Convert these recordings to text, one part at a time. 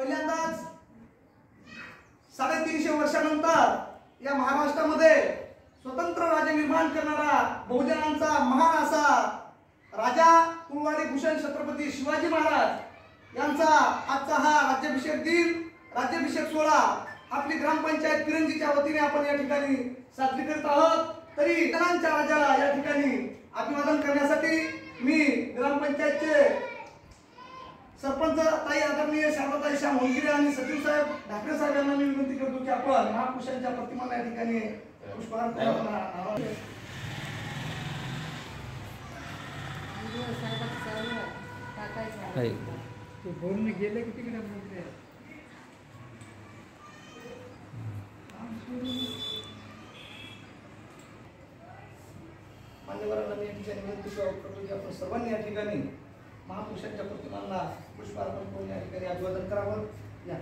पहिल्यांदाच 350 वर्षानंतर या महाराष्ट्रामध्ये स्वतंत्र राज्य निर्माण करणारा बहुजनांचा महान असा राजा कुलवाडी भूषण छत्रपती शिवाजी महाराज यांचा आजचा हा राज्याभिषेक दिन, राज्याभिषेक सोहळा आपली ग्रामपंचायत पिरंजीच्या वतीने आपण या ठिकाणी साजरी करत आहोत। तरी जनांच्या राजाला या ठिकाणी अभिवादन करण्यासाठी मी ग्रामपंचायतचे सरपंच ताई आदरणीय शारदाताई श्याम होलगिरे आणि सचिव साहेब ढाकरे साहेब यांना मी विनंती करतो की आपण महापुरुषांच्या प्रतिमाला या ठिकाणी पुष्पहार करून बोलणे गेले की तिकडे बोलले मान्यवरांना मी या ठिकाणी विनंती करतो की आपण सर्वांनी या ठिकाणी महापुरुषांच्या प्रतिमांना पुष्पार्पण करून या ठिकाणी अभिवादन करावं। या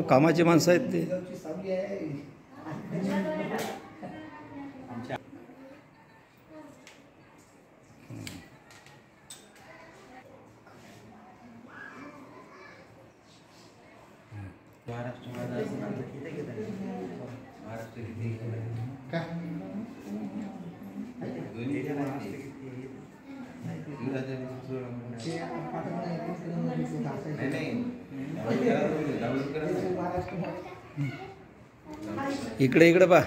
कामाची माणसं आहेत ते। सावली आहे इकडे इकडे पा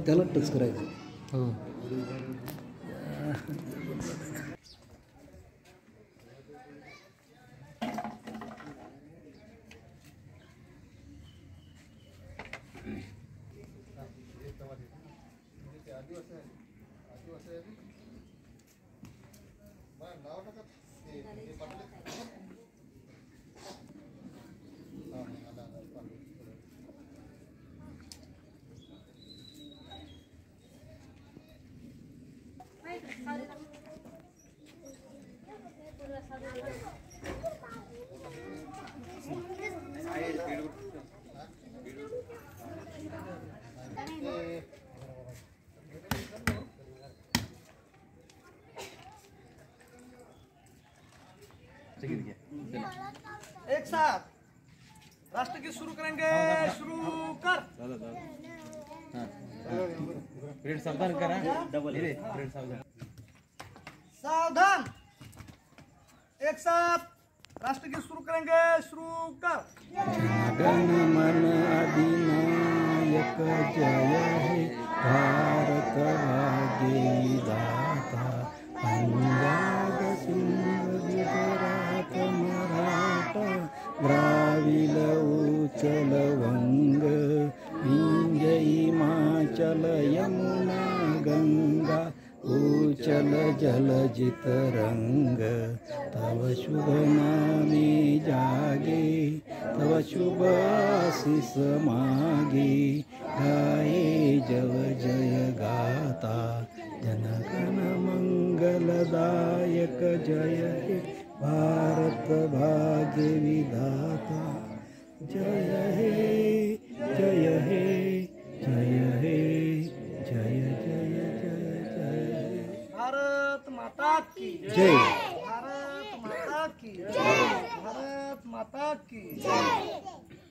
त्याला टच करायचं। हो एक साथ राष्ट्रगीत शुरू करेंगे। शुरू कर। पीरियड सावधान करा। डबल पीरियड सावधान। सावधान। एक साथ राष्ट्रगीत शुरू करेंगे। शुरू कर। गण मन अधिनायक जय हे भारत भाग्य विधाता पंजाब सिंध गुजरात मराठा द्राविड उचल वंग विंध्य हिमाचल यमुना गंगा उचल जलधि तरंग तव शुभ नामे जागे तव शुभ आशीष मागे गाये जव जय गाता जनगण मंगलदायक जय हे भारत भाग्य विधाता जय हे जय हे जय हे जय जय जय जय भारत माता की जय। भारत माता की जय। भारत माता की जय।